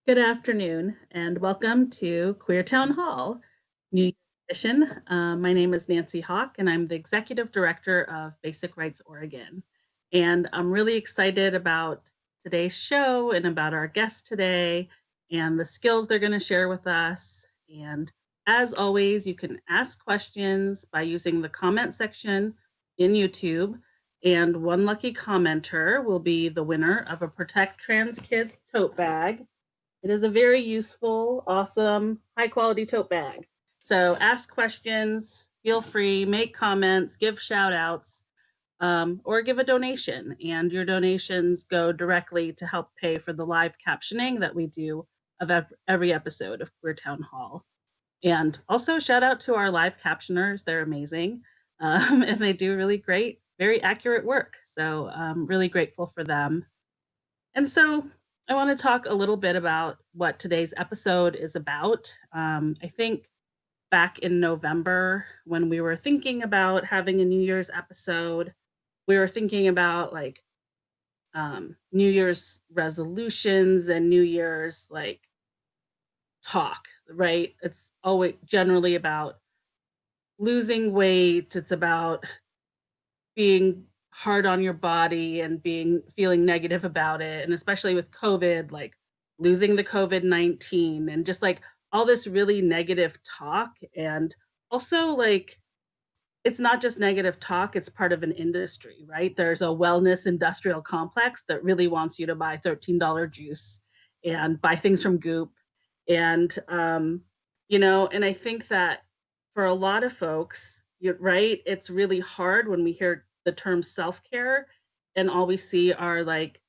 Good afternoon, and welcome to Queer Town Hall, New Year's edition. My name is Nancy Hawk, and I'm the Executive Director of Basic Rights Oregon. And I'm really excited about today's show and about our guests today and the skills they're going to share with us. And as always, you can ask questions by using the comment section in YouTube. And one lucky commenter will be the winner of a Protect Trans Kids tote bag. It is a very useful, awesome, high quality tote bag. So ask questions, feel free, make comments, give shout outs, or give a donation. And your donations go directly to help pay for the live captioning that we do of every episode of Queer Town Hall. And also shout out to our live captioners. They're amazing. And they do really great, very accurate work. So I'm really grateful for them. And so I want to talk a little bit about what today's episode is about. I think back in November, when we were thinking about having a New Year's episode, we were thinking about like New Year's resolutions and New Year's like talk, right? It's always generally about losing weight. It's about being hard on your body and feeling negative about it, and especially with COVID, like losing the COVID-19 and just like all this really negative talk. And also like it's not just negative talk, it's part of an industry, right? There's a wellness industrial complex that really wants you to buy $13 juice and buy things from Goop. And and I think that for a lot of folks, you're right, it's really hard when we hear the term self-care and all we see are like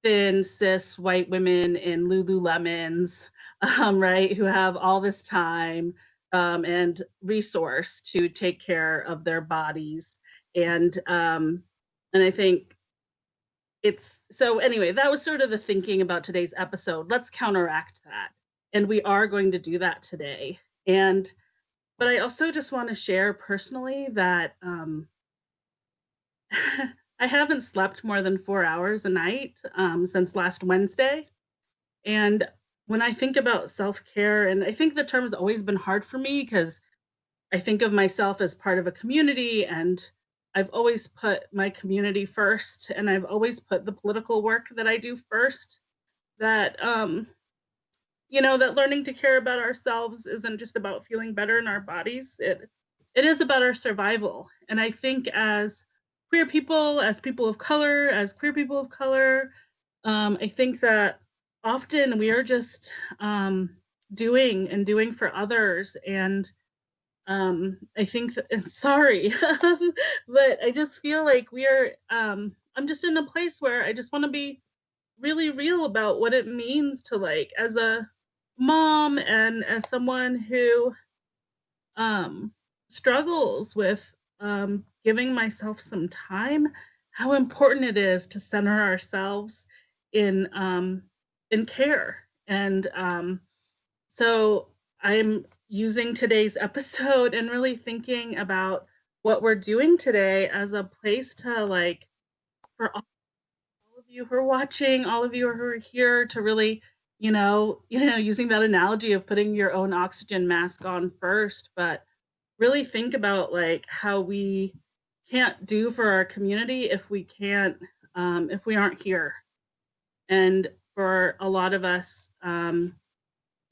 thin cis white women in Lululemons, right, who have all this time and resource to take care of their bodies. And I think it's so anyway, that was sort of the thinking about today's episode. Let's counteract that, and we are going to do that today. But I also just want to share personally that I haven't slept more than 4 hours a night since last Wednesday. And when I think about self-care, and I think the term has always been hard for me because I think of myself as part of a community, and I've always put my community first, and I've always put the political work that I do first. That that learning to care about ourselves isn't just about feeling better in our bodies. It is about our survival. And I think as queer people, as people of color, as queer people of color, I think that often we are just doing for others. And I think sorry, but I just feel like we are, I'm just in a place where I just want to be really real about what it means to like, as a mom and as someone who struggles with giving myself some time, how important it is to center ourselves in care. And so I'm using today's episode and really thinking about what we're doing today as a place to like, for all of you who are watching, all of you who are here, to really, using that analogy of putting your own oxygen mask on first, but really think about like how we can't do for our community if we aren't here. And for a lot of us,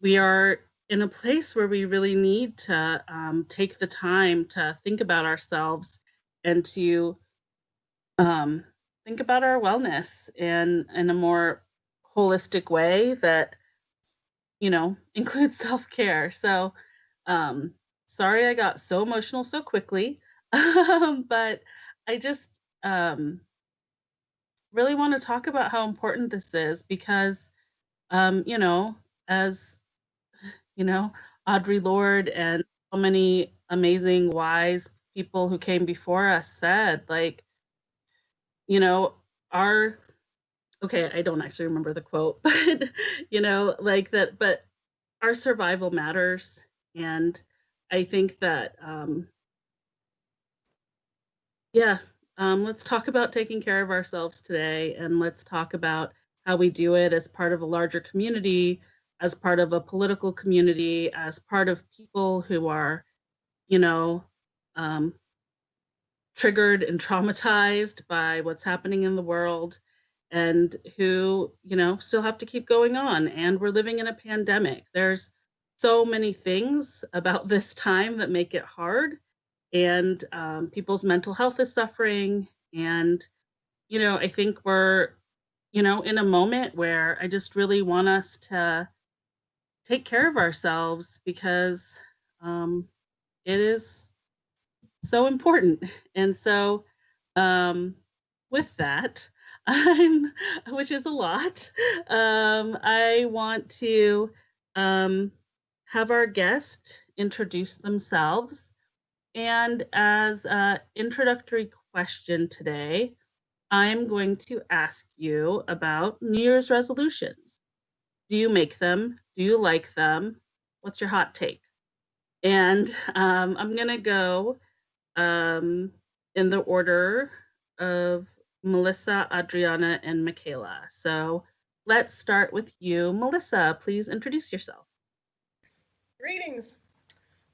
we are in a place where we really need to take the time to think about ourselves and to think about our wellness in a more holistic way that includes self-care. So sorry I got so emotional so quickly, but I just really want to talk about how important this is because as Audre Lorde and so many amazing wise people who came before us said, like, I don't actually remember the quote, but like that, but our survival matters. And I think that let's talk about taking care of ourselves today, and let's talk about how we do it as part of a larger community as part of a political community, as part of people who are, you know, triggered and traumatized by what's happening in the world, and who, still have to keep going on. And we're living in a pandemic. There's so many things about this time that make it hard, and people's mental health is suffering. And, I think we're, in a moment where I just really want us to take care of ourselves, because it is so important. And so, with that, which is a lot, I want to have our guest introduce themselves. And as an introductory question today, I'm going to ask you about New Year's resolutions. Do you make them? Do you like them? What's your hot take? And I'm going to go in the order of Melissa, Adriana, and Michaela. So let's start with you. Melissa, please introduce yourself. Greetings.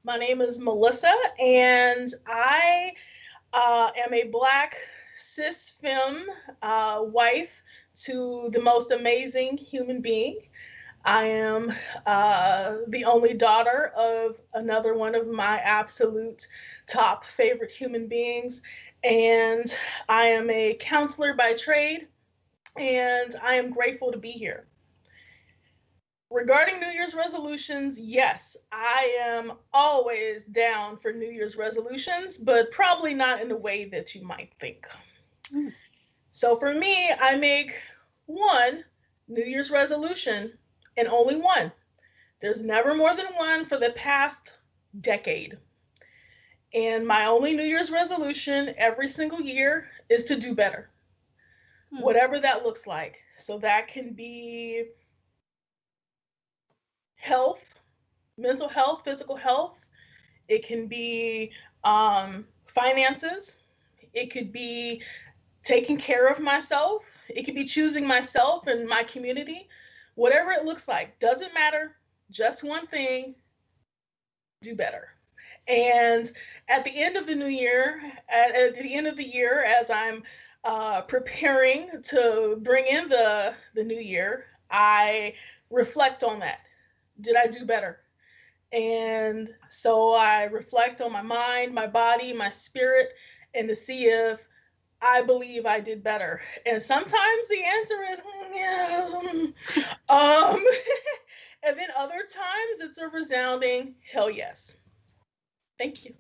My name is Melissa, and I am a Black cis femme wife to the most amazing human being. I am the only daughter of another one of my absolute top favorite human beings, and I am a counselor by trade, and I am grateful to be here. Regarding New Year's resolutions, yes, I am always down for New Year's resolutions, but probably not in the way that you might think. So for me, I make one New Year's resolution, and only one. There's never more than one for the past decade. And my only New Year's resolution every single year is to do better, whatever that looks like. So that can be health, mental health, physical health. It can be finances. It could be taking care of myself. It could be choosing myself and my community. Whatever it looks like, doesn't matter. Just one thing: do better. And at the end of the new year, at the end of the year, as I'm preparing to bring in the new year, I reflect on that. Did I do better? And so I reflect on my mind, my body, my spirit, and to see if I believe I did better. And sometimes the answer is and then other times it's a resounding hell yes. Thank you.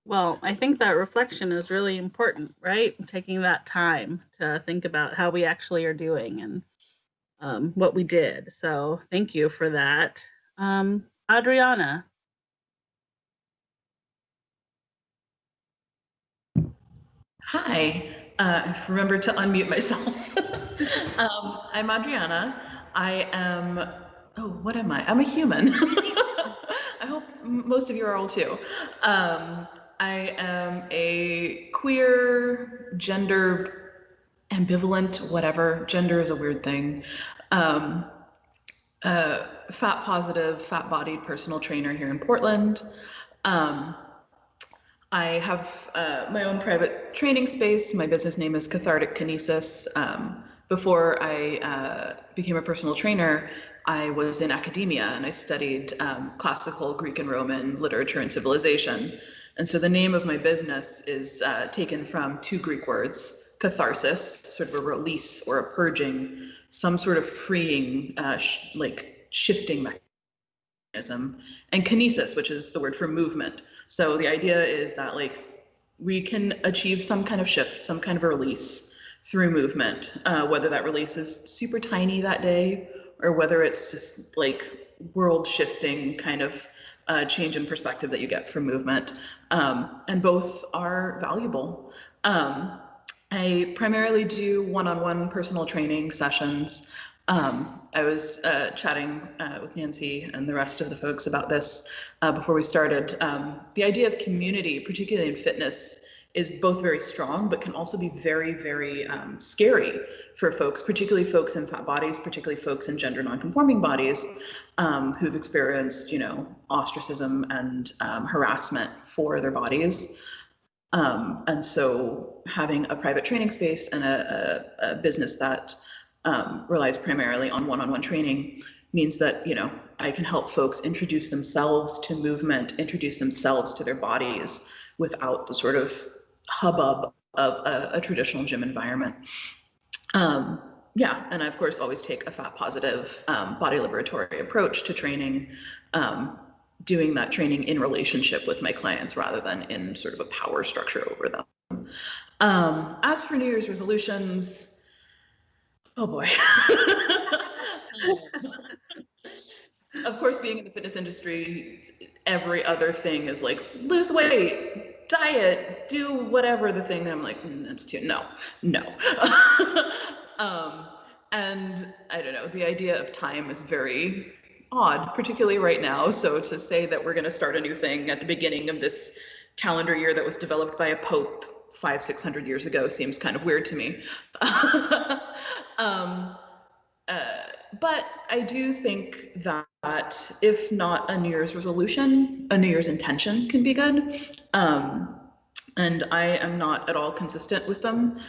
Well, I think that reflection is really important, right? Taking that time to think about how we actually are doing and what we did. So thank you for that. Adriana. Hi, I remembered to unmute myself. I'm Adriana. I am, what am I? I'm a human. I hope most of you are all too. I am a queer, gender ambivalent, whatever. Gender is a weird thing. Fat positive, fat bodied personal trainer here in Portland. I have my own private training space. My business name is Cathartic Kinesis. Before I became a personal trainer, I was in academia and I studied classical Greek and Roman literature and civilization. And so the name of my business is taken from two Greek words: catharsis, sort of a release or a purging, some sort of freeing, like shifting mechanism, and kinesis, which is the word for movement. So the idea is that like we can achieve some kind of shift, some kind of a release through movement, whether that release is super tiny that day or whether it's just like world shifting kind of change in perspective that you get from movement. And both are valuable. I primarily do one-on-one personal training sessions. I was chatting with Nancy and the rest of the folks about this before we started. The idea of community, particularly in fitness, is both very strong, but can also be very, very scary for folks, particularly folks in fat bodies, particularly folks in gender nonconforming bodies, who've experienced, ostracism and harassment for their bodies. And so having a private training space and a business that relies primarily on one-on-one training means that, I can help folks introduce themselves to movement, introduce themselves to their bodies without the sort of hubbub of a traditional gym environment. Yeah, and I, of course, always take a fat positive, body liberatory approach to training, doing that training in relationship with my clients rather than in sort of a power structure over them. As for New Year's resolutions, oh boy. Of course, being in the fitness industry, every other thing is like, lose weight, diet, do whatever the thing. I'm like, that's too, no. And I don't know, the idea of time is very odd, particularly right now. So to say that we're going to start a new thing at the beginning of this calendar year that was developed by a pope 500-600 years ago seems kind of weird to me. But I do think that if not a New Year's resolution, a New Year's intention can be good. And I am not at all consistent with them.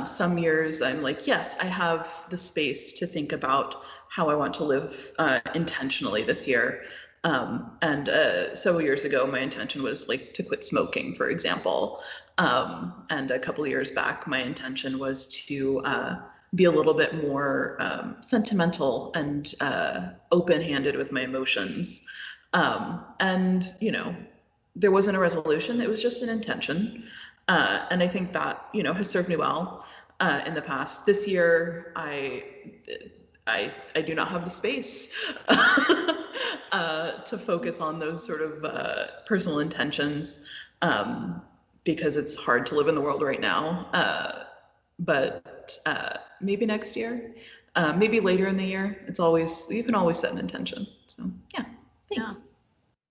Some years I'm like, yes, I have the space to think about how I want to live intentionally this year. And several years ago, my intention was like to quit smoking, for example. And a couple of years back, my intention was to be a little bit more sentimental and open-handed with my emotions. And, there wasn't a resolution, it was just an intention. And I think that, has served me well in the past. This year, I do not have the space to focus on those sort of personal intentions because it's hard to live in the world right now. But maybe next year, maybe later in the year. You can always set an intention. So yeah, thanks. Yeah.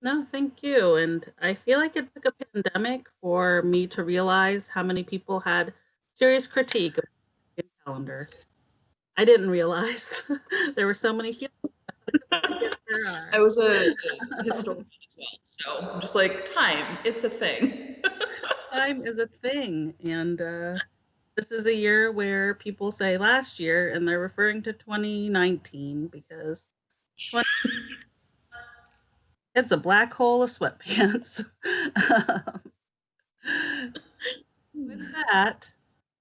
No, thank you. And I feel like it took a pandemic for me to realize how many people had serious critique of the calendar. I didn't realize there were so many people. I was a historian as well, so I'm just like, time, it's a thing. Time is a thing. And this is a year where people say last year, and they're referring to 2019 because it's a black hole of sweatpants. With that,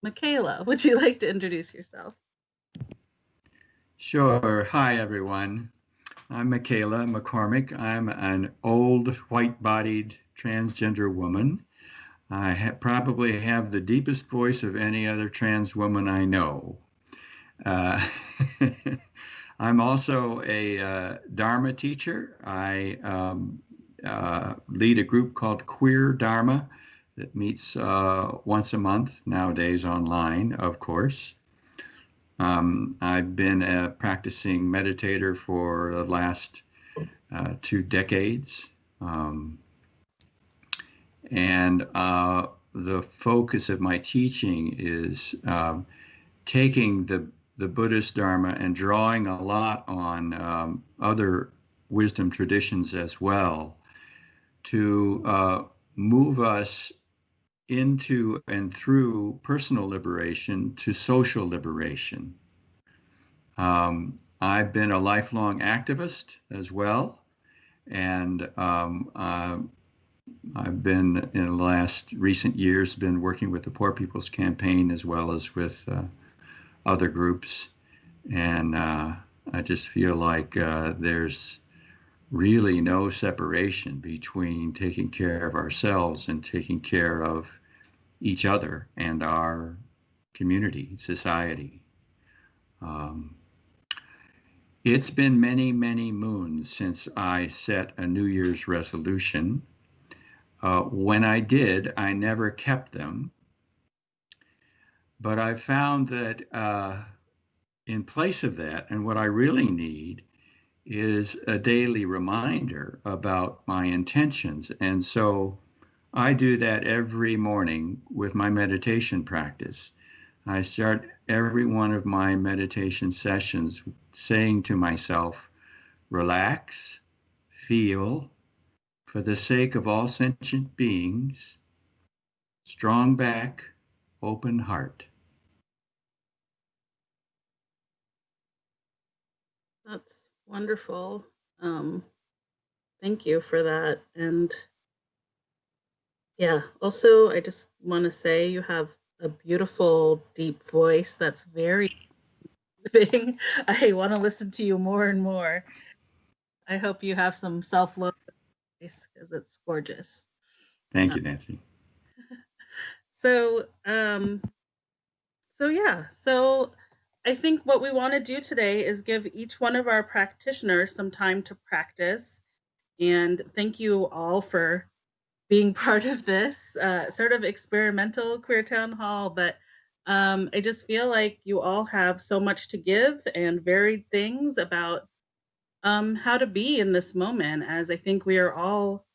Michaela, would you like to introduce yourself? Sure. Hi, everyone. I'm Michaela McCormick. I'm an old, white-bodied transgender woman. I probably have the deepest voice of any other trans woman I know. I'm also a Dharma teacher. I lead a group called Queer Dharma that meets once a month nowadays online, of course. I've been a practicing meditator for the last 2 decades. And the focus of my teaching is taking the Buddhist Dharma and drawing a lot on other wisdom traditions as well to move us into and through personal liberation to social liberation. I've been a lifelong activist as well, and I've been, in the last recent years, been working with the Poor People's Campaign as well as with other groups. And I just feel like there's really no separation between taking care of ourselves and taking care of each other and our community, society. It's been many, many moons since I set a New Year's resolution. When I did, I never kept them. But I found that in place of that, and what I really need is a daily reminder about my intentions. And so I do that every morning with my meditation practice. I start every one of my meditation sessions saying to myself, relax, feel, for the sake of all sentient beings, strong back, open heart. That's wonderful. Thank you for that. And yeah, also, I just want to say you have a beautiful, deep voice that's very soothing. I want to listen to you more and more. I hope you have some self-love because it's gorgeous. Thank you, Nancy. So, so I think what we want to do today is give each one of our practitioners some time to practice. And thank you all for being part of this sort of experimental queer town hall. But I just feel like you all have so much to give and varied things about how to be in this moment, as I think we are all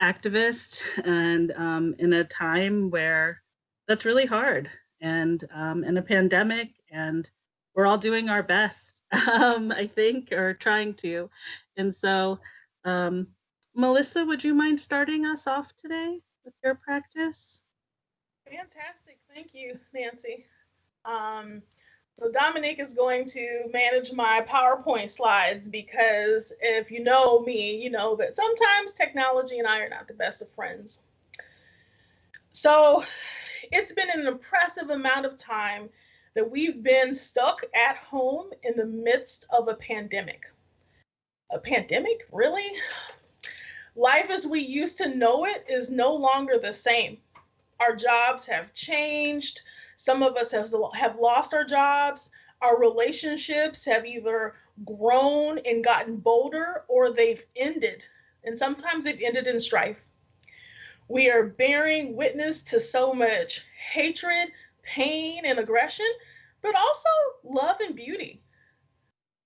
activists and in a time where that's really hard, and in a pandemic, and we're all doing our best, I think, or trying to. And so, Melissa, would you mind starting us off today with your practice? Fantastic. Thank you, Nancy. So Dominique is going to manage my PowerPoint slides because if you know me, you know that sometimes technology and I are not the best of friends. So it's been an impressive amount of time that we've been stuck at home in the midst of a pandemic. A pandemic? Really? Life as we used to know it is no longer the same. Our jobs have changed. Some of us have lost our jobs. Our relationships have either grown and gotten bolder or they've ended. And sometimes they've ended in strife. We are bearing witness to so much hatred, pain, and aggression, but also love and beauty.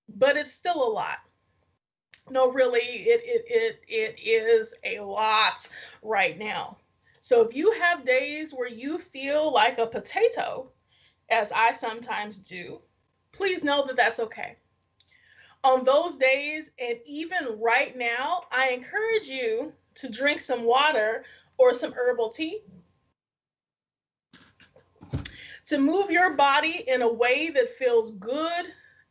But it's still a lot. No, really, it is a lot right now. So if you have days where you feel like a potato, as I sometimes do, please know that that's okay. On those days, and even right now, I encourage you to drink some water or some herbal tea, to move your body in a way that feels good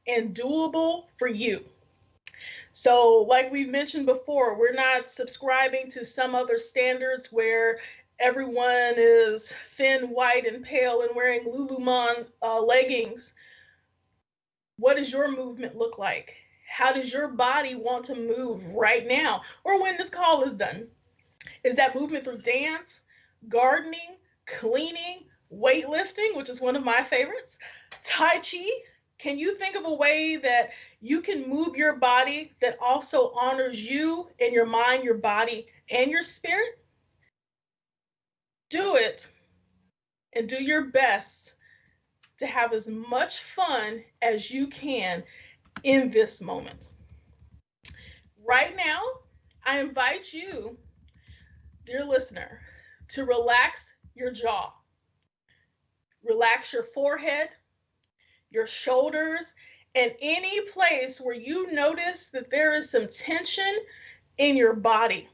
and doable for you. So like we mentioned before, we're not subscribing to some other standards where everyone is thin, white, and pale and wearing Lululemon leggings. What does your movement look like? How does your body want to move right now or when this call is done? Is that movement through dance, gardening, cleaning, weightlifting, which is one of my favorites, Tai Chi? Can you think of a way that you can move your body that also honors you and your mind, your body, and your spirit? Do it and do your best to have as much fun as you can in this moment. Right now, I invite you, dear listener, to relax your jaw. Relax your forehead, your shoulders, and any place where you notice that there is some tension in your body.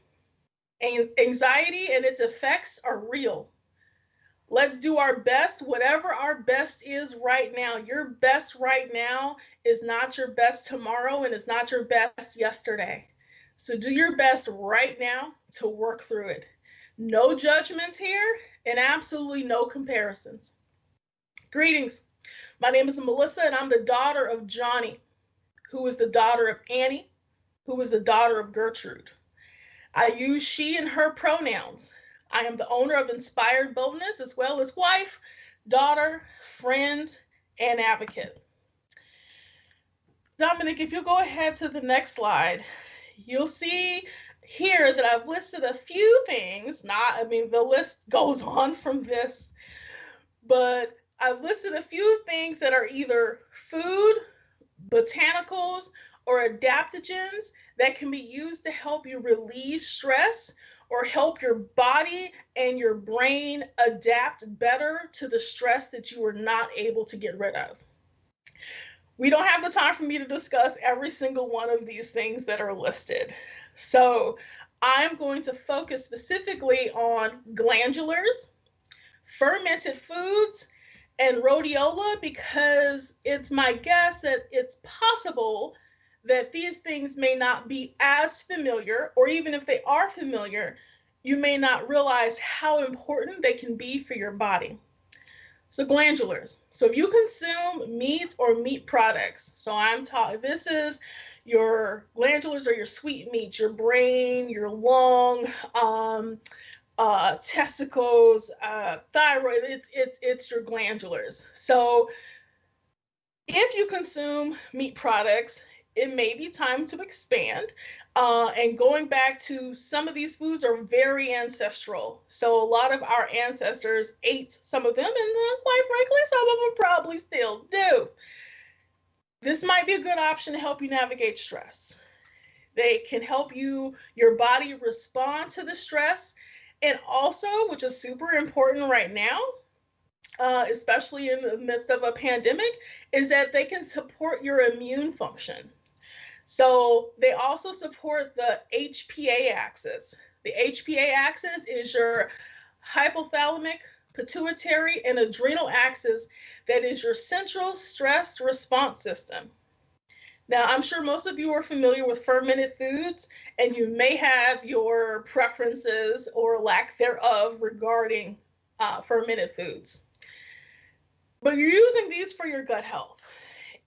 And anxiety and its effects are real. Let's do our best, whatever our best is right now. Your best right now is not your best tomorrow, and it's not your best yesterday. So do your best right now to work through it. No judgments here, and absolutely no comparisons. Greetings. My name is Melissa, and I'm the daughter of Johnny, who is the daughter of Annie, who is the daughter of Gertrude. I use she and her pronouns. I am the owner of Inspired Boldness, as well as wife, daughter, friend, and advocate. Dominic, if you'll go ahead to the next slide, you'll see here that I've listed a few things. The list goes on from this, but I've listed a few things that are either food, botanicals, or adaptogens that can be used to help you relieve stress or help your body and your brain adapt better to the stress that you are not able to get rid of. We don't have the time for me to discuss every single one of these things that are listed. So I'm going to focus specifically on glandulars, fermented foods, and rhodiola, because it's my guess that it's possible that these things may not be as familiar, or even if they are familiar, you may not realize how important they can be for your body. So glandulars. So if you consume meat or meat products, so I'm talking, this is your glandulars or your sweet meats, your brain, your lung, testicles, thyroid, it's your glandulars. So if you consume meat products, it may be time to expand. And going back to some of these foods are very ancestral. So a lot of our ancestors ate some of them, and quite frankly, some of them probably still do. This might be a good option to help you navigate stress. They can help your body respond to the stress. And also, which is super important right now, especially in the midst of a pandemic, is that they can support your immune function. So they also support the HPA axis. The HPA axis is your hypothalamic, pituitary, and adrenal axis that is your central stress response system. Now, I'm sure most of you are familiar with fermented foods, and you may have your preferences or lack thereof regarding fermented foods. But you're using these for your gut health.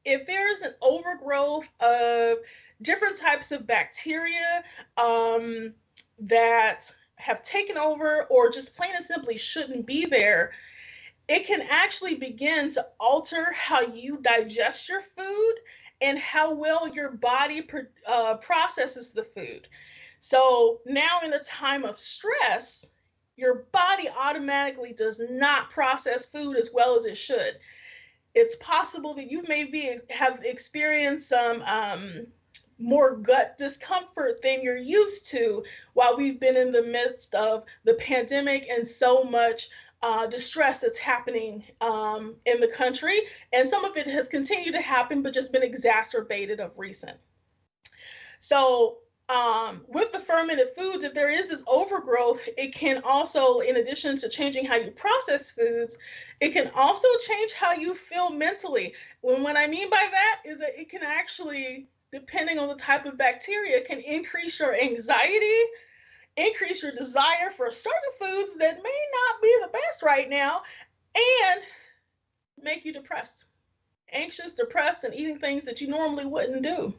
If there's an overgrowth of different types of bacteria that have taken over or just plain and simply shouldn't be there, it can actually begin to alter how you digest your food and how well your body processes the food. So now in a time of stress, your body automatically does not process food as well as it should. It's possible that you have experienced some more gut discomfort than you're used to while we've been in the midst of the pandemic and so much distress that's happening in the country. And some of it has continued to happen, but just been exacerbated of recent. So with the fermented foods, if there is this overgrowth, it can also, in addition to changing how you process foods, it can also change how you feel mentally. What I mean by that is that it can actually, depending on the type of bacteria, can increase your anxiety, increase your desire for certain foods that may not be the best right now, and make you depressed, anxious, depressed, and eating things that you normally wouldn't do.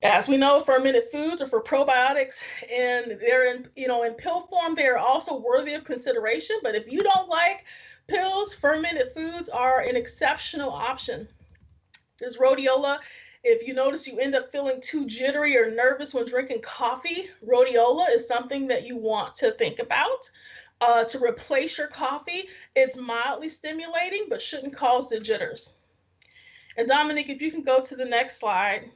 As we know, fermented foods are for probiotics, and they're in pill form. They are also worthy of consideration. But if you don't like pills, fermented foods are an exceptional option. There's rhodiola. If you notice you end up feeling too jittery or nervous when drinking coffee, rhodiola is something that you want to think about. To replace your coffee, it's mildly stimulating, but shouldn't cause the jitters. And Dominic, if you can go to the next slide.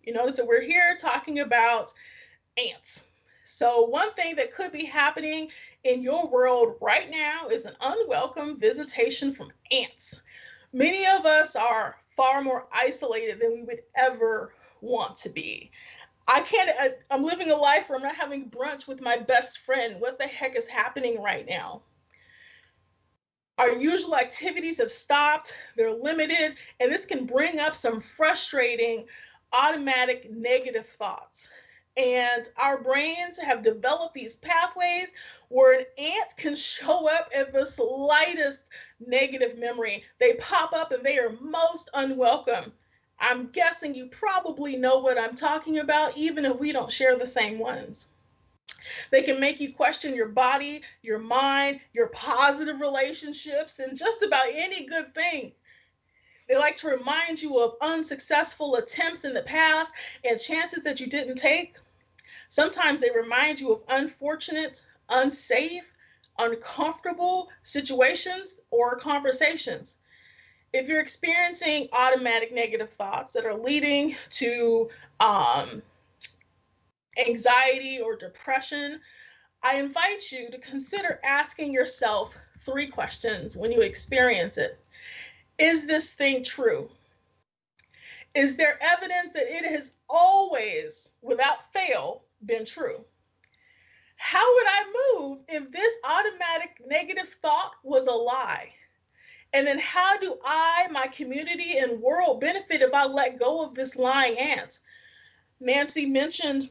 You notice that we're here talking about ants. So one thing that could be happening in your world right now is an unwelcome visitation from ants. Many of us are far more isolated than we would ever want to be. I'm living a life where I'm not having brunch with my best friend. What the heck is happening right now? Our usual activities have stopped, they're limited, and this can bring up some frustrating automatic negative thoughts. And our brains have developed these pathways where an ant can show up at the slightest negative memory. They pop up and they are most unwelcome. I'm guessing you probably know what I'm talking about, even if we don't share the same ones. They can make you question your body, your mind, your positive relationships, and just about any good thing. They like to remind you of unsuccessful attempts in the past and chances that you didn't take. Sometimes they remind you of unfortunate, unsafe, uncomfortable situations or conversations. If you're experiencing automatic negative thoughts that are leading to anxiety or depression, I invite you to consider asking yourself 3 questions when you experience it. Is this thing true? Is there evidence that it has always, without fail, been true? How would I move if this automatic negative thought was a lie? And then how do I, my community, and world benefit if I let go of this lying ant? Nancy mentioned,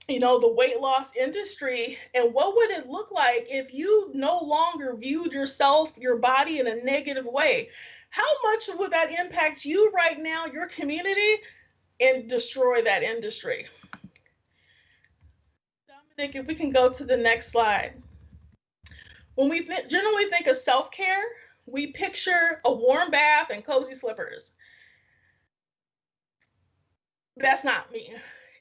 the weight loss industry, and what would it look like if you no longer viewed yourself, your body in a negative way? How much would that impact you right now, your community, and destroy that industry? Dominic, if we can go to the next slide. When we generally think of self-care, we picture a warm bath and cozy slippers. That's not me.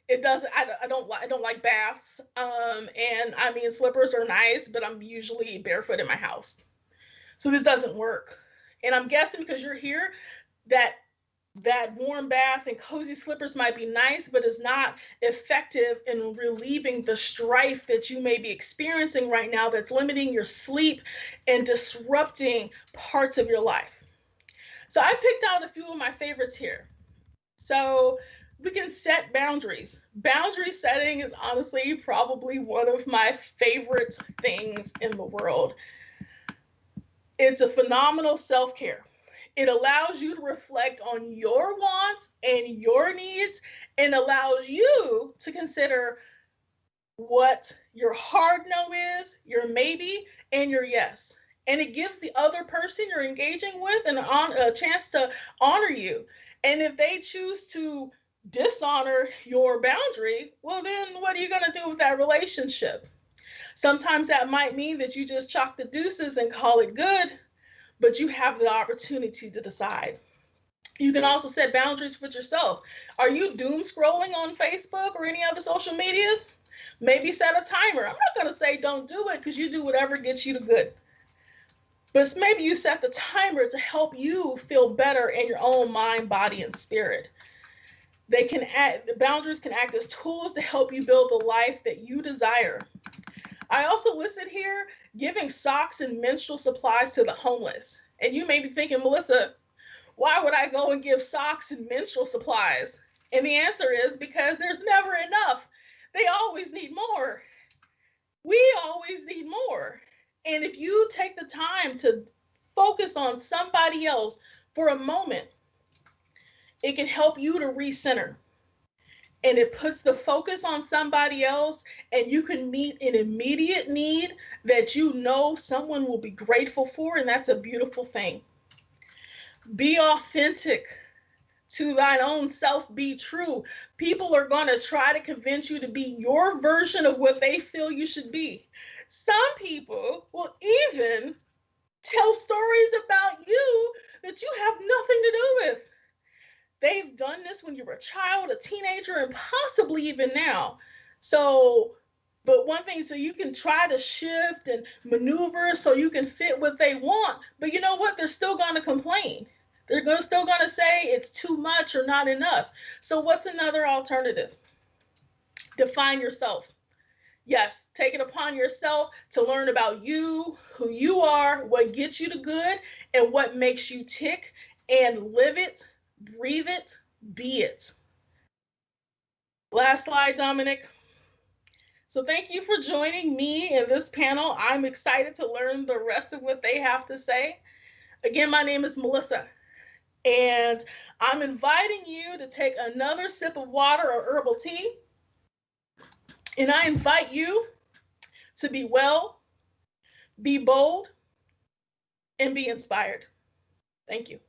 It doesn't. I don't like baths. And I mean, slippers are nice, but I'm usually barefoot in my house, so this doesn't work. And I'm guessing because you're here, that warm bath and cozy slippers might be nice, but is not effective in relieving the strife that you may be experiencing right now that's limiting your sleep and disrupting parts of your life. So I picked out a few of my favorites here. So we can set boundaries. Boundary setting is honestly probably one of my favorite things in the world. It's a phenomenal self-care. It allows you to reflect on your wants and your needs, and allows you to consider what your hard no is, your maybe, and your yes. And it gives the other person you're engaging with a chance to honor you. And if they choose to dishonor your boundary, well, then what are you going to do with that relationship? Sometimes that might mean that you just chalk the deuces and call it good, but you have the opportunity to decide. You can also set boundaries with yourself. Are you doom scrolling on Facebook or any other social media? Maybe set a timer. I'm not going to say don't do it, because you do whatever gets you to good. But maybe you set the timer to help you feel better in your own mind, body, and spirit. The boundaries can act as tools to help you build the life that you desire. I also listed here giving socks and menstrual supplies to the homeless. And you may be thinking, Melissa, why would I go and give socks and menstrual supplies? And the answer is because there's never enough. They always need more. We always need more. And if you take the time to focus on somebody else for a moment, it can help you to recenter. And it puts the focus on somebody else, and you can meet an immediate need that you know someone will be grateful for, and that's a beautiful thing. Be authentic to thine own self, be true. People are going to try to convince you to be your version of what they feel you should be. Some people will even tell stories about you that you have nothing to do with. They've done this when you were a child, a teenager, and possibly even now. But one thing, so you can try to shift and maneuver so you can fit what they want. But you know what? They're still going to complain. They're still going to say it's too much or not enough. So what's another alternative? Define yourself. Yes, take it upon yourself to learn about you, who you are, what gets you to good, and what makes you tick, and live it, breathe it, be it. Last slide, Dominic. So thank you for joining me in this panel. I'm excited to learn the rest of what they have to say. Again, my name is Melissa, and I'm inviting you to take another sip of water or herbal tea. And I invite you to be well, be bold, and be inspired. Thank you.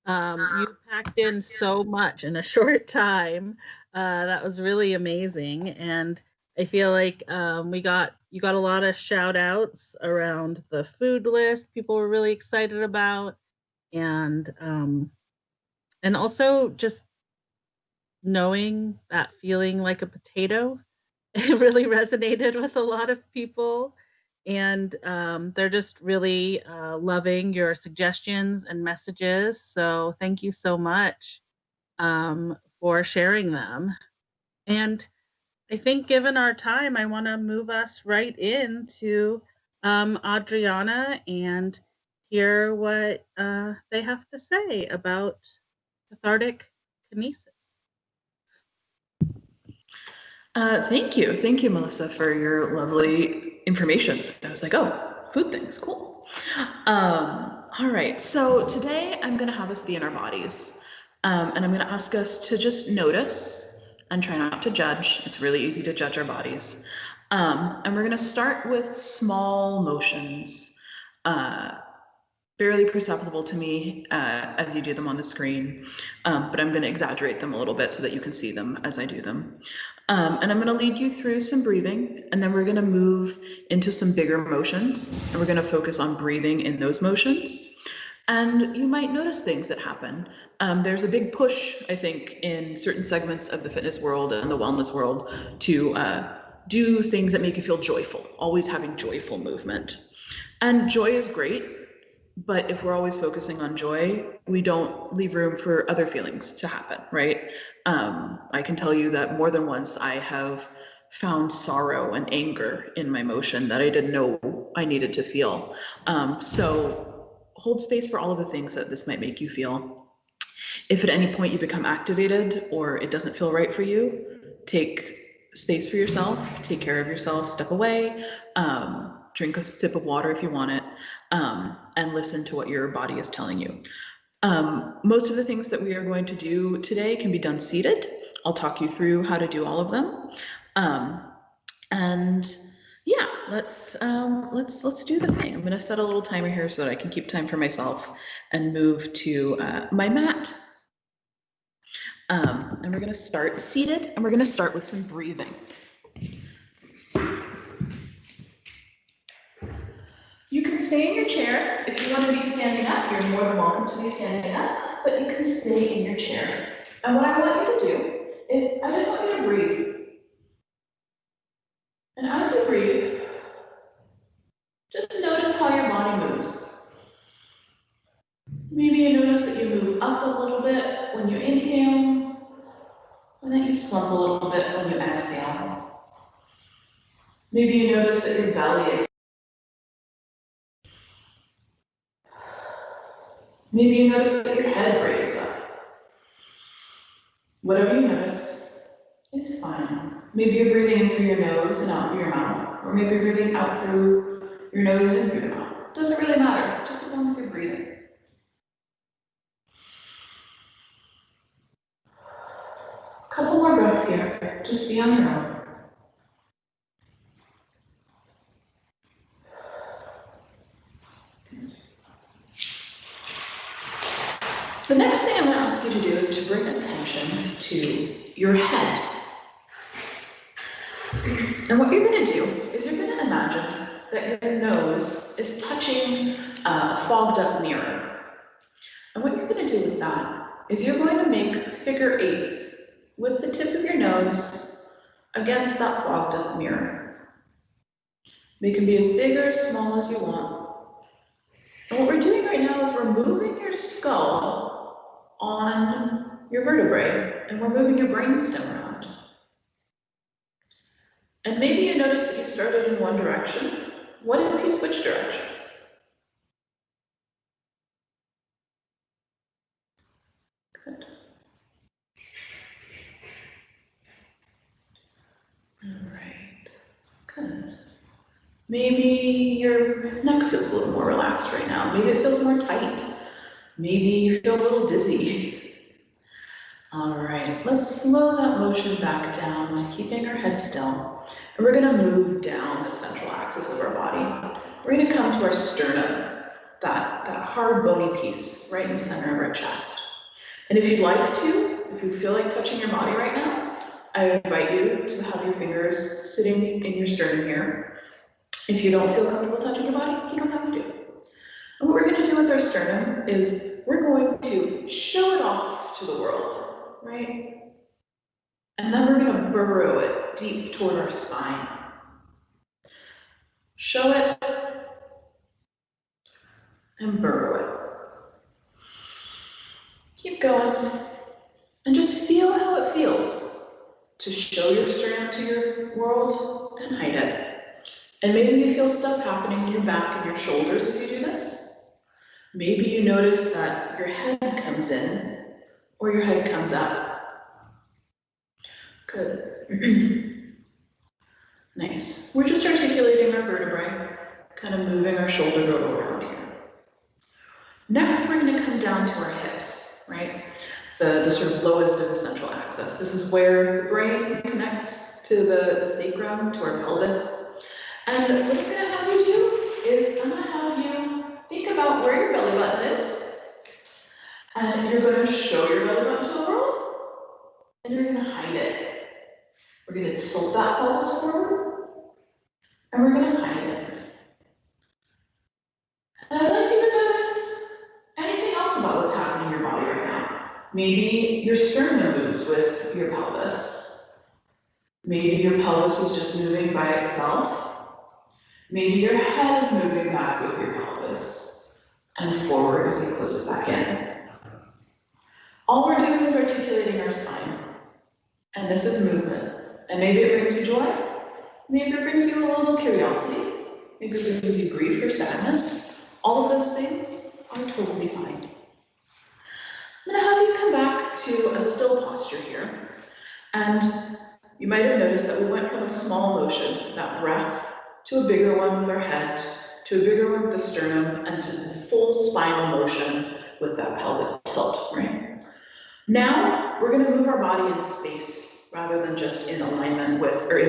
You packed in so much in a short time. That was really amazing. And I feel like you got a lot of shout outs around the food list people were really excited about. And also just knowing that feeling like a potato, it really resonated with a lot of people. and they're just really loving your suggestions and messages. So thank you so much for sharing them. And I think given our time, I want to move us right into Adriana and hear what they have to say about cathartic kinesis. Thank you, Melissa, for your lovely information. I was like, oh, food things, cool. All right, so today I'm going to have us be in our bodies, and I'm going to ask us to just notice and try not to judge. It's really easy to judge our bodies. And we're going to start with small motions, barely perceptible to me as you do them on the screen, but I'm going to exaggerate them a little bit so that you can see them as I do them. And I'm going to lead you through some breathing, and then we're going to move into some bigger motions, and we're going to focus on breathing in those motions. And you might notice things that happen. There's a big push, I think, in certain segments of the fitness world and the wellness world to do things that make you feel joyful, always having joyful movement. And joy is great, but if we're always focusing on joy, we don't leave room for other feelings to happen, right? I can tell you that more than once I have found sorrow and anger in my motion that I didn't know I needed to feel. So hold space for all of the things that this might make you feel. If at any point you become activated or it doesn't feel right for you, take space for yourself, take care of yourself, step away, drink a sip of water if you want it, and listen to what your body is telling you. Most of the things that we are going to do today can be done seated. I'll talk you through how to do all of them. And yeah, let's do the thing. I'm going to set a little timer here so that I can keep time for myself and move to my mat. And we're going to start seated, and we're going to start with some breathing. You can stay in your chair. If you want to be standing up, you're more than welcome to be standing up, but you can stay in your chair. And what I want you to do is I just want you to breathe. And as you breathe, just notice how your body moves. Maybe you notice that you move up a little bit when you inhale, and then you slump a little bit when you exhale. Maybe you notice that your belly expands. Maybe you notice that your head raises up. Whatever you notice, it's fine. Maybe you're breathing in through your nose and out through your mouth, or maybe you're breathing out through your nose and in through your mouth. It doesn't really matter, just as long as you're breathing. A couple more breaths here, just be on your own. The next thing I'm going to ask you to do is to bring attention to your head. And what you're going to do is you're going to imagine that your nose is touching a fogged up mirror. And what you're going to do with that is you're going to make figure eights with the tip of your nose against that fogged up mirror. They can be as big or as small as you want. And what we're doing right now is we're moving your skull on your vertebrae, and we're moving your brainstem around. And maybe you notice that you started in one direction. What if you switch directions? Good. All right, good. Maybe your neck feels a little more relaxed right now. Maybe it feels more tight. Maybe you feel a little dizzy. All right, let's slow that motion back down to keeping our head still. And we're gonna move down the central axis of our body. We're gonna come to our sternum, that hard bony piece right in the center of our chest. And if you'd like to, if you feel like touching your body right now, I invite you to have your fingers sitting in your sternum here. If you don't feel comfortable touching your body, you don't have to. And what we're going to do with our sternum is we're going to show it off to the world, right? And then we're going to burrow it deep toward our spine. Show it and burrow it. Keep going and just feel how it feels to show your sternum to your world and hide it. And maybe you feel stuff happening in your back and your shoulders as you do this. Maybe you notice that your head comes in or your head comes up. Good. Nice. We're just articulating our vertebrae, kind of moving our shoulder girdle around here. Next, we're going to come down to our hips, right? The sort of lowest of the central axis. This is where the brain connects to the sacrum, to our pelvis. And what I'm going to have you do is I'm going to have you think about where your belly button is. And you're going to show your belly button to the world. And you're going to hide it. We're going to tilt that pelvis forward. And we're going to hide it. And I'd like you to notice anything else about what's happening in your body right now. Maybe your sternum moves with your pelvis. Maybe your pelvis is just moving by itself. Maybe your head is moving back with your pelvis and forward as you close it back in. All we're doing is articulating our spine. And this is movement. And maybe it brings you joy. Maybe it brings you a little curiosity. Maybe it brings you grief or sadness. All of those things are totally fine. I'm going to have you come back to a still posture here. And you might have noticed that we went from a small motion, that breath, to a bigger one with our head, to a bigger one with the sternum, and to the full spinal motion with that pelvic tilt, right? Now, we're going to move our body in space rather than just in alignment with, or in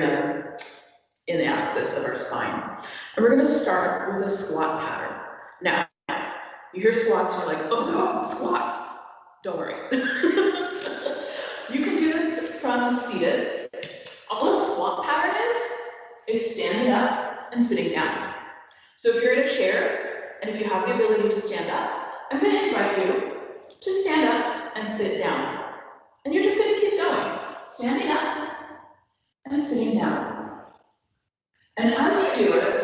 the axis of our spine. And we're going to start with a squat pattern. Now, you hear squats and you're like, oh God, squats. Don't worry. You can do this from seated. All a squat pattern is standing up and sitting down. So if you're in a chair, and if you have the ability to stand up, I'm going to invite you to stand up and sit down. And you're just going to keep going, standing up and sitting down. And as you do it,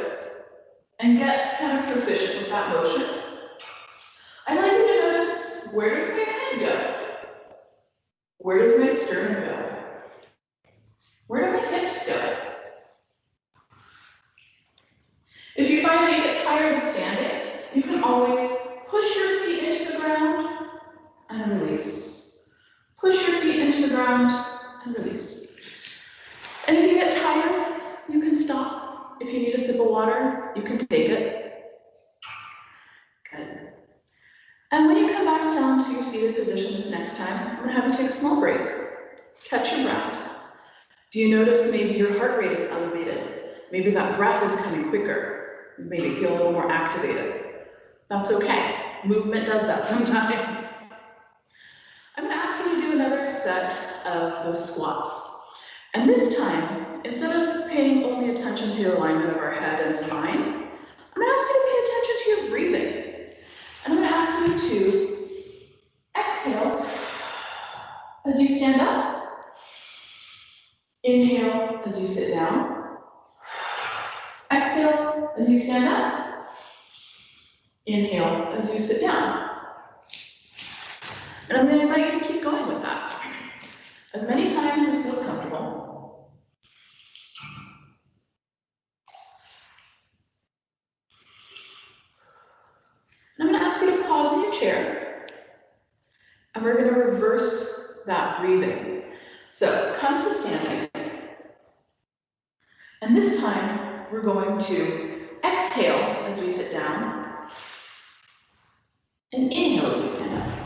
and get kind of proficient with that motion, I'd like you to notice, where does my head go? Where does my sternum go? Where do my hips go? If you find that you get tired of standing, you can always push your feet into the ground and release. Push your feet into the ground and release. And if you get tired, you can stop. If you need a sip of water, you can take it. Good. And when you come back down to your seated position this next time, I'm going to have you take a small break. Catch your breath. Do you notice maybe your heart rate is elevated? Maybe that breath is coming quicker. You maybe feel a little more activated. That's okay. Movement does that sometimes. I'm going to ask you to do another set of those squats. And this time, instead of paying only attention to the alignment of our head and spine, I'm going to ask you to pay attention to your breathing. And I'm going to ask you to exhale as you stand up. Inhale as you sit down. Exhale as you stand up. Inhale as you sit down. And I'm going to invite you to keep going with that. As many times as feels comfortable. And I'm going to ask you to pause in your chair. And we're going to reverse that breathing. So come to standing. And this time, we're going to exhale as we sit down. And inhale as we stand up.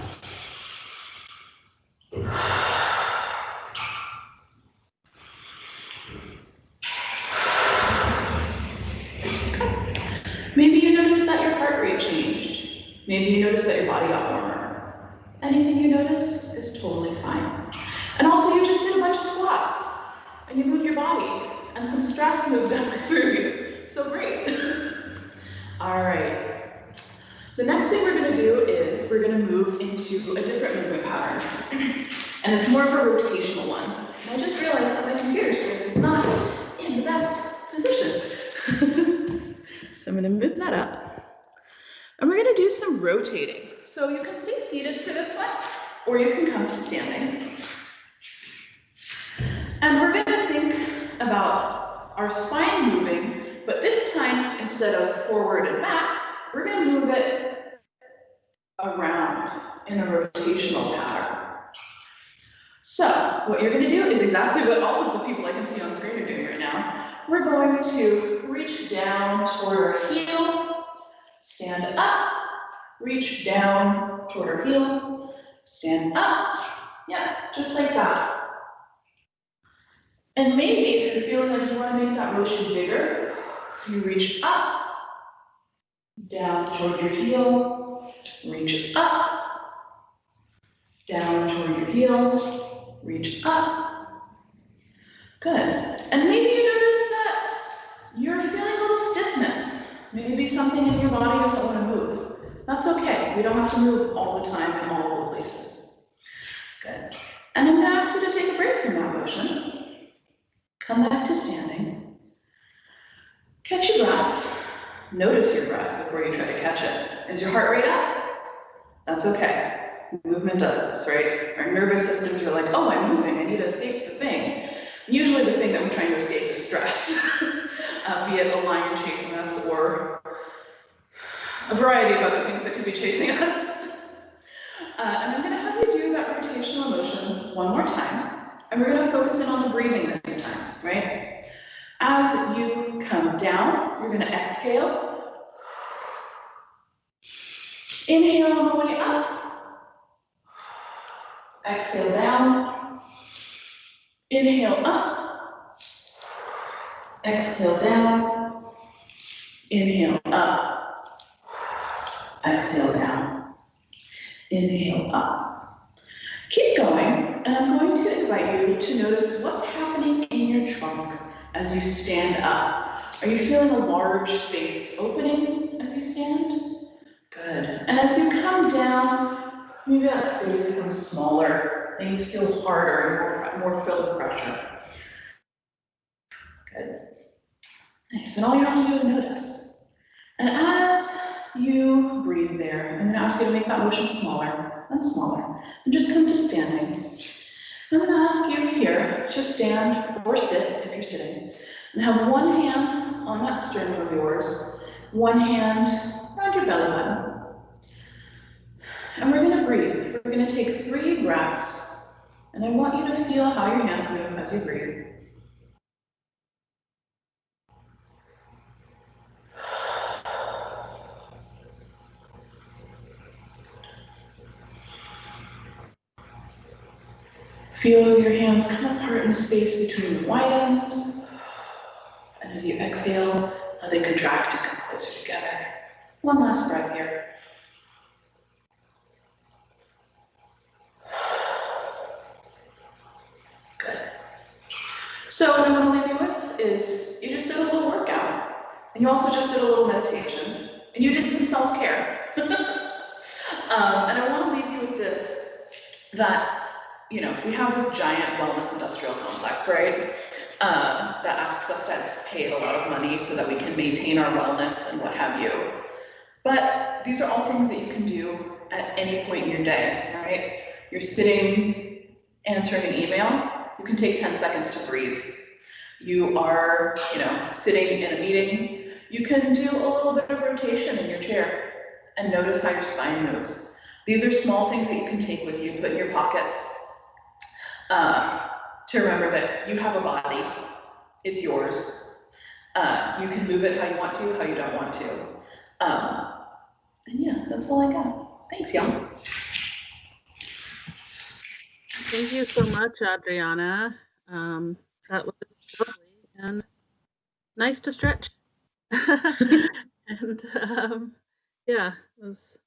Maybe you noticed that your heart rate changed. Maybe you noticed that your body got warmer. Anything you noticed is totally fine. And also you just did a bunch of squats and you moved your body and some stress moved up through you. So great. All right. The next thing we're going to do is we're going to move into a different movement pattern. And it's more of a rotational one. And I just realized that my computer screen is not in the best position. So I'm going to move that up. And we're going to do some rotating. So you can stay seated for this one, or you can come to standing. And we're going to think about our spine moving, but this time, instead of forward and back, we're going to move it around in a rotational pattern. So what you're going to do is exactly what all of the people I can see on screen are doing right now. We're going to reach down toward our heel, stand up, reach down toward our heel, stand up. Yeah, just like that. And maybe if you're feeling like you want to make that motion bigger, you reach up, down toward your heel, reach up, down toward your heel, reach up. Good. And maybe you notice that you're feeling a little stiffness. Maybe something in your body doesn't want to move. That's okay. We don't have to move all the time in all of the places. Good. And I'm going to ask you to take a break from that motion. Come back to standing. Catch your breath. Notice your breath before you try to catch it. Is your heart rate up? That's okay. Movement does this, right? Our nervous systems are like, oh, I'm moving. I need to escape the thing. Usually the thing that we're trying to escape is stress, be it a lion chasing us or a variety of other things that could be chasing us. And I'm going to have you do that rotational motion one more time. And we're going to focus in on the breathing this time, right? As you come down, you're going to exhale. Inhale on the way up. Exhale down. Inhale up. Exhale down. Inhale up. Exhale down. Inhale up. Keep going, and I'm going to invite you to notice what's happening in your trunk as you stand up. Are you feeling a large space opening as you stand? Good. And as you come down, maybe that space becomes smaller. Things feel harder and more filled with pressure. Good. Nice. And all you have to do is notice. And as you breathe there, I'm going to ask you to make that motion smaller and smaller. And just come to standing. I'm going to ask you here to stand or sit if you're sitting. And have one hand on that sternum of yours, one hand around your belly button. And we're going to breathe. We're going to take 3 breaths. And I want you to feel how your hands move as you breathe. Feel as your hands come apart in the space between the widens. And as you exhale, how they contract and come closer together. One last breath here. Good. So what I want to leave you with is you just did a little workout. And you also just did a little meditation. And you did some self-care. And I want to leave you with this, that we have this giant wellness industrial complex, right? That asks us to pay a lot of money so that we can maintain our wellness and what have you. But these are all things that you can do at any point in your day, right? You're sitting answering an email, you can take 10 seconds to breathe. You are, sitting in a meeting, you can do a little bit of rotation in your chair and notice how your spine moves. These are small things that you can take with you, put in your pockets, to remember that you have a body, it's yours. You can move it how you want to, how you don't want to. And yeah, that's all I got. Thanks, y'all. Thank you so much, Adriana. That was lovely and nice to stretch. And yeah, it was,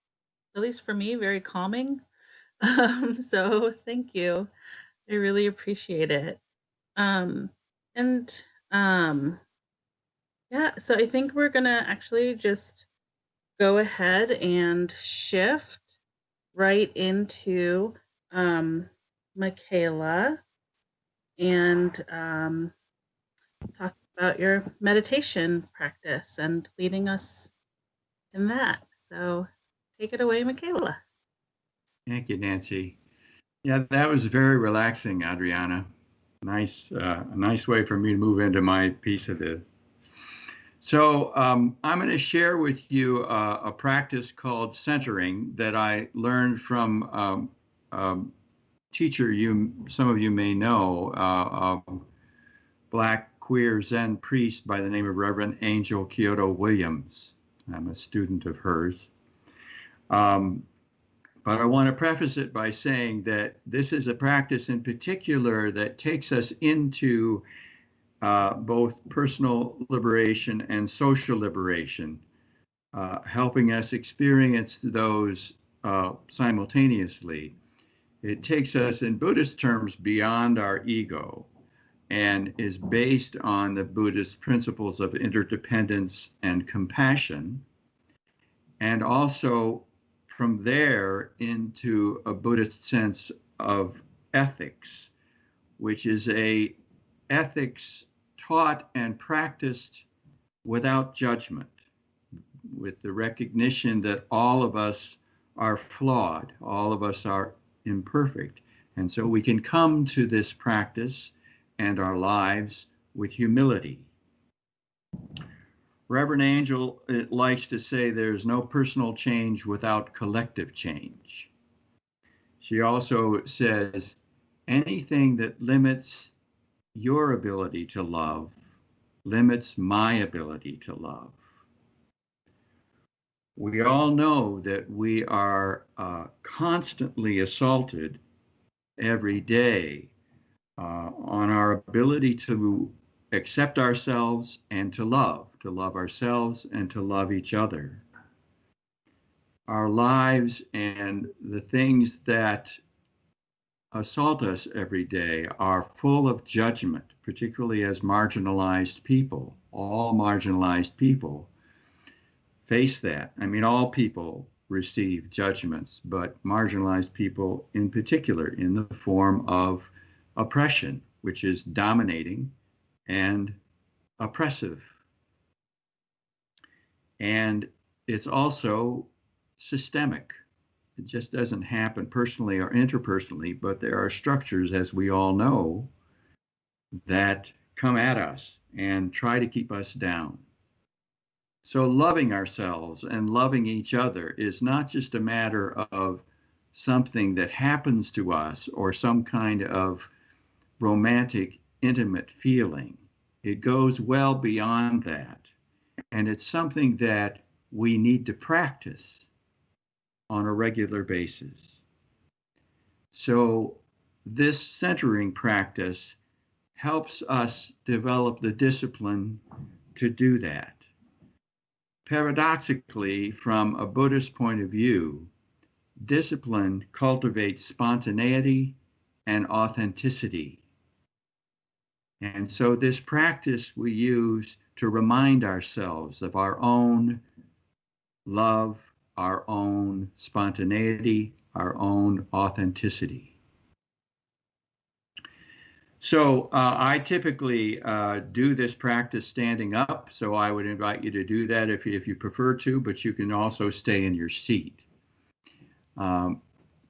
at least for me, very calming. So thank you. I really appreciate it. Yeah, so I think we're gonna actually just go ahead and shift right into Michaela and talk about your meditation practice and leading us in that. So take it away, Michaela. Thank you, Nancy. Yeah, that was very relaxing, Adriana. A nice way for me to move into my piece of this. So I'm going to share with you a practice called centering that I learned from teacher some of you may know, Black queer Zen priest by the name of Reverend Angel Kyoto Williams. I'm a student of hers. But I want to preface it by saying that this is a practice in particular that takes us into both personal liberation and social liberation, helping us experience those simultaneously. It takes us in Buddhist terms beyond our ego and is based on the Buddhist principles of interdependence and compassion, and also from there into a Buddhist sense of ethics, which is a ethics taught and practiced without judgment, with the recognition that all of us are flawed, all of us are imperfect. And so we can come to this practice and our lives with humility. Reverend Angel likes to say there's no personal change without collective change. She also says anything that limits your ability to love limits my ability to love. We all know that we are constantly assaulted every day on our ability to accept ourselves and to love ourselves and to love each other. Our lives and the things that assault us every day are full of judgment, particularly as marginalized people. All marginalized people face that. I mean, all people receive judgments, but marginalized people in particular, in the form of oppression, which is dominating and oppressive. And it's also systemic. It just doesn't happen personally or interpersonally, but there are structures, as we all know, that come at us and try to keep us down. So loving ourselves and loving each other is not just a matter of something that happens to us or some kind of romantic, intimate feeling. It goes well beyond that. And it's something that we need to practice on a regular basis. So this centering practice helps us develop the discipline to do that. Paradoxically, from a Buddhist point of view, discipline cultivates spontaneity and authenticity. And so this practice we use to remind ourselves of our own love, our own spontaneity, our own authenticity. So I typically do this practice standing up, so I would invite you to do that if you prefer to, but you can also stay in your seat.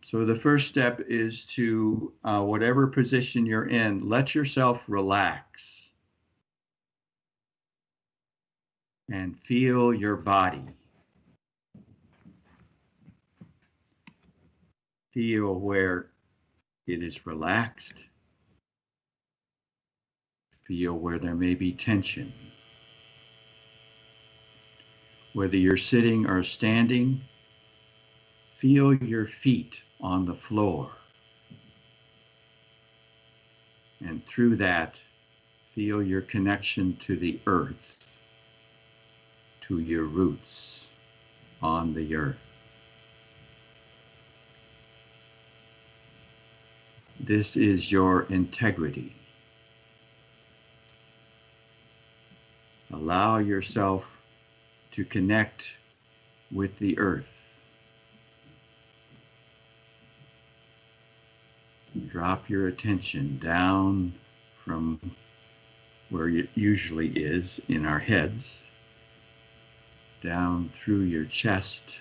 So the first step is to, whatever position you're in, let yourself relax and feel your body. Feel where it is relaxed. Feel where there may be tension. Whether you're sitting or standing, feel your feet on the floor. And through that, feel your connection to the earth, to your roots on the earth. This is your integrity. Allow yourself to connect with the earth. Drop your attention down from where it usually is in our heads, down through your chest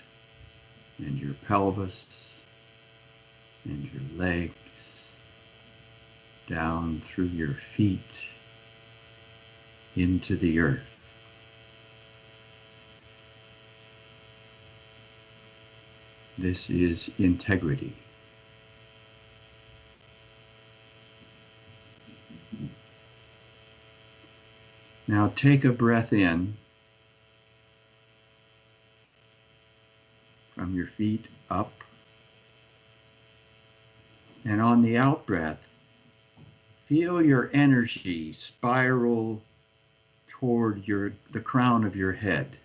and your pelvis and your legs, down through your feet into the earth. This is integrity. Now take a breath in from your feet up, and on the out breath, feel your energy spiral toward the crown of your head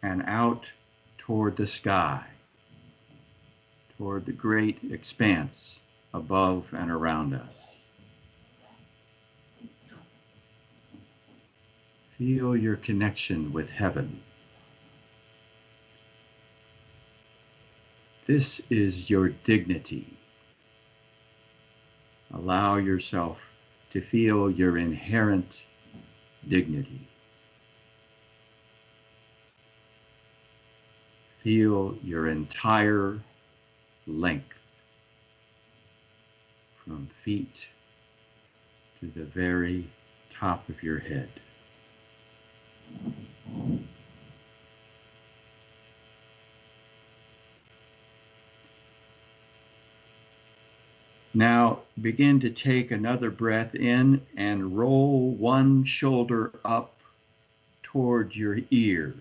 and out toward the sky, toward the great expanse above and around us. Feel your connection with heaven. This is your dignity. Allow yourself to feel your inherent dignity. Feel your entire length from feet to the very top of your head. Now begin to take another breath in and roll one shoulder up toward your ear.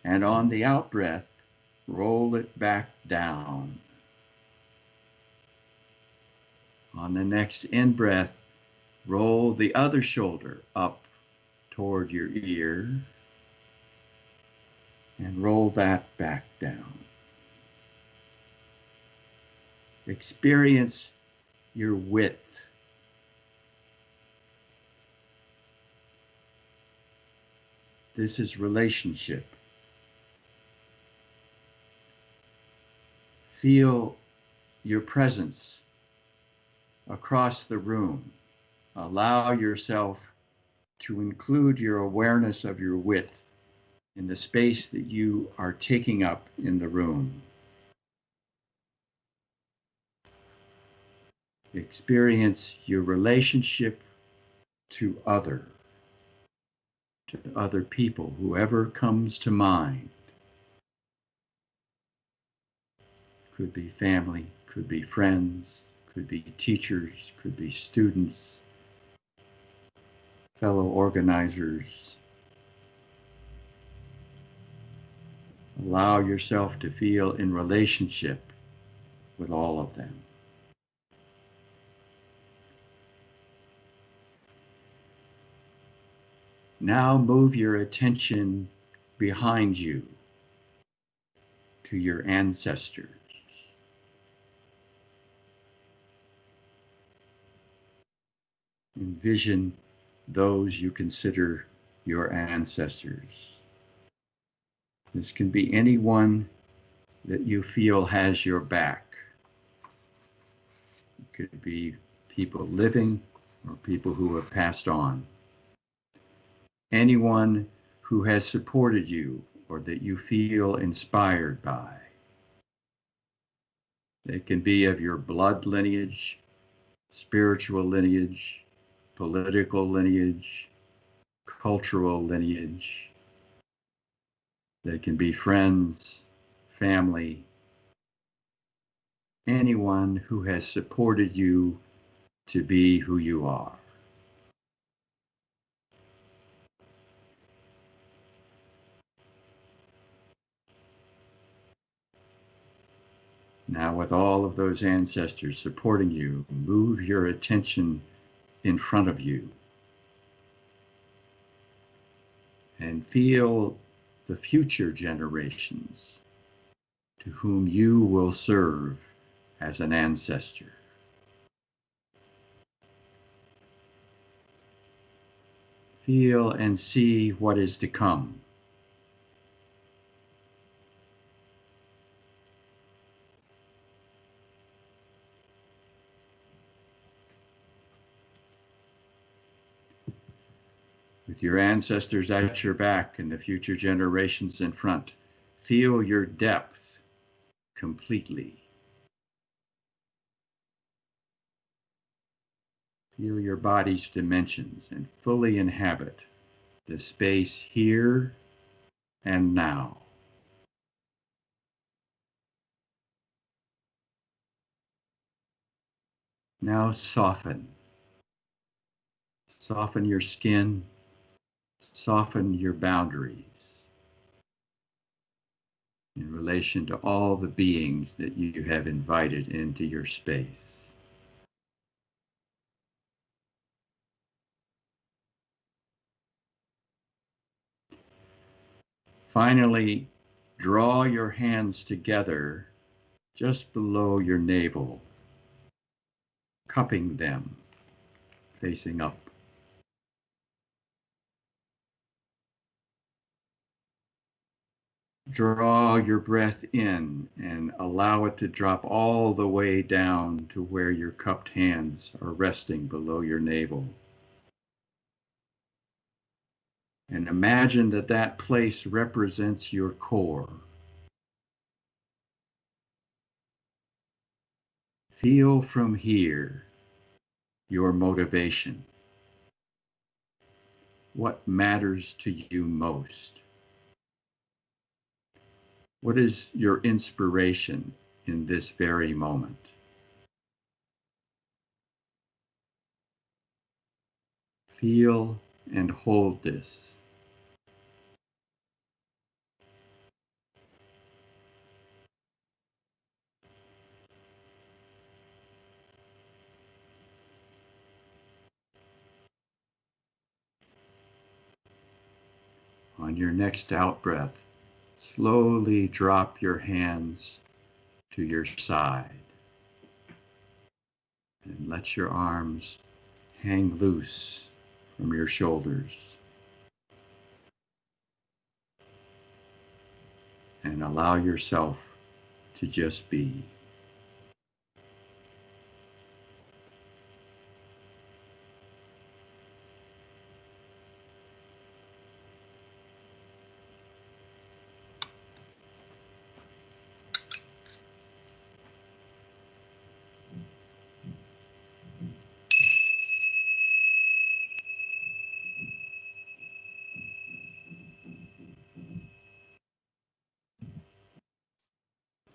And on the out breath, roll it back down. On the next in breath, roll the other shoulder up toward your ear and roll that back down. Experience your width. This is relationship. Feel your presence across the room. Allow yourself to include your awareness of your width in the space that you are taking up in the room. Experience your relationship to other people, whoever comes to mind. Could be family, could be friends, could be teachers, could be students, fellow organizers. Allow yourself to feel in relationship with all of them. Now move your attention behind you to your ancestors. Envision those you consider your ancestors. This can be anyone that you feel has your back. It could be people living or people who have passed on. Anyone who has supported you or that you feel inspired by. They can be of your blood lineage, spiritual lineage, political lineage, cultural lineage. They can be friends, family, anyone who has supported you to be who you are. Now, with all of those ancestors supporting you, move your attention in front of you and feel the future generations to whom you will serve as an ancestor. Feel and see what is to come. With your ancestors at your back and the future generations in front, feel your depth completely. Feel your body's dimensions and fully inhabit the space here and now. Now soften. Soften your skin. Soften your boundaries in relation to all the beings that you have invited into your space. Finally, draw your hands together just below your navel, cupping them, facing up. Draw your breath in and allow it to drop all the way down to where your cupped hands are resting below your navel. And imagine that that place represents your core. Feel from here your motivation. What matters to you most? What is your inspiration in this very moment? Feel and hold this. On your next out breath, slowly drop your hands to your side and let your arms hang loose from your shoulders. And allow yourself to just be.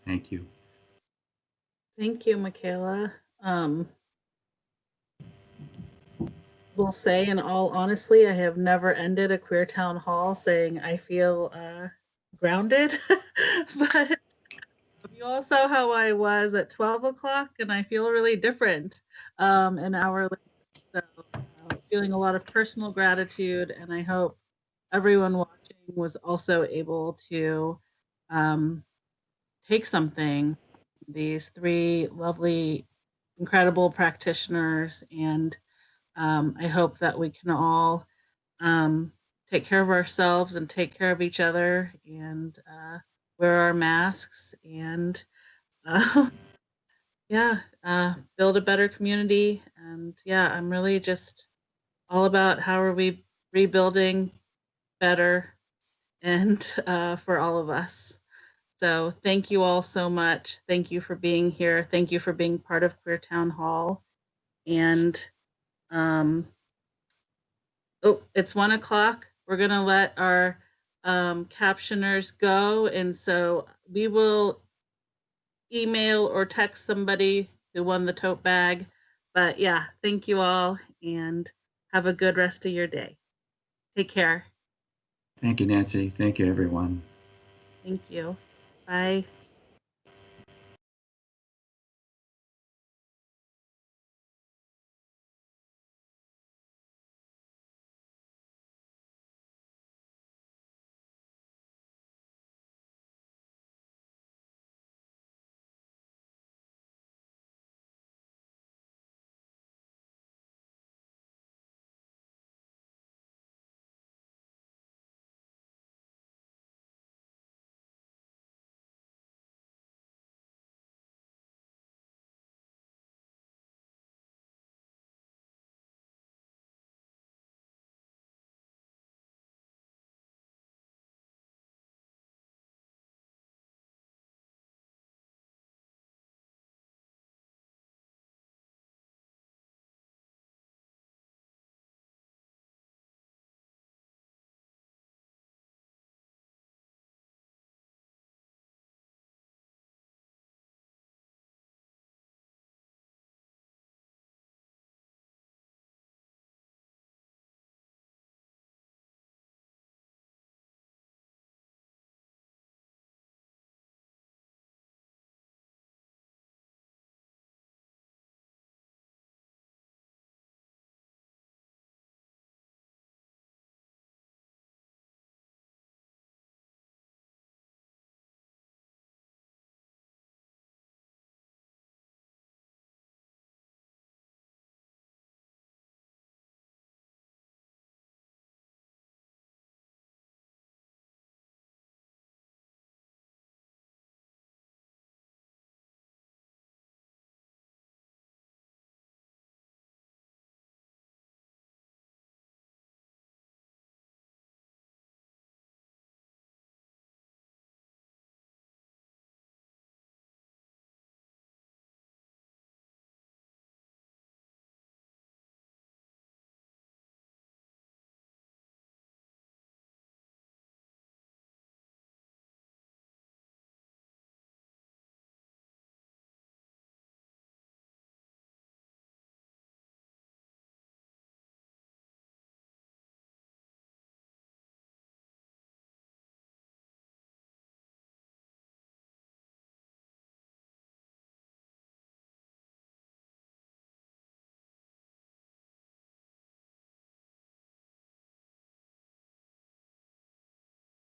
Thank you. Thank you, Michaela. Will say, in all honesty, I have never ended a queer town hall saying I feel grounded, but you all saw how I was at 12 o'clock, and I feel really different an hour later. So, feeling a lot of personal gratitude, and I hope everyone watching was also able to take something. These three lovely, incredible practitioners, and I hope that we can all take care of ourselves and take care of each other and wear our masks and build a better community. And yeah, I'm really just all about how are we rebuilding better and for all of us. So thank you all so much. Thank you for being here. Thank you for being part of Queer Town Hall. And it's 1 o'clock. We're gonna let our captioners go, and so we will email or text somebody who won the tote bag. But yeah, thank you all, and have a good rest of your day. Take care. Thank you, Nancy. Thank you, everyone. Thank you. Bye.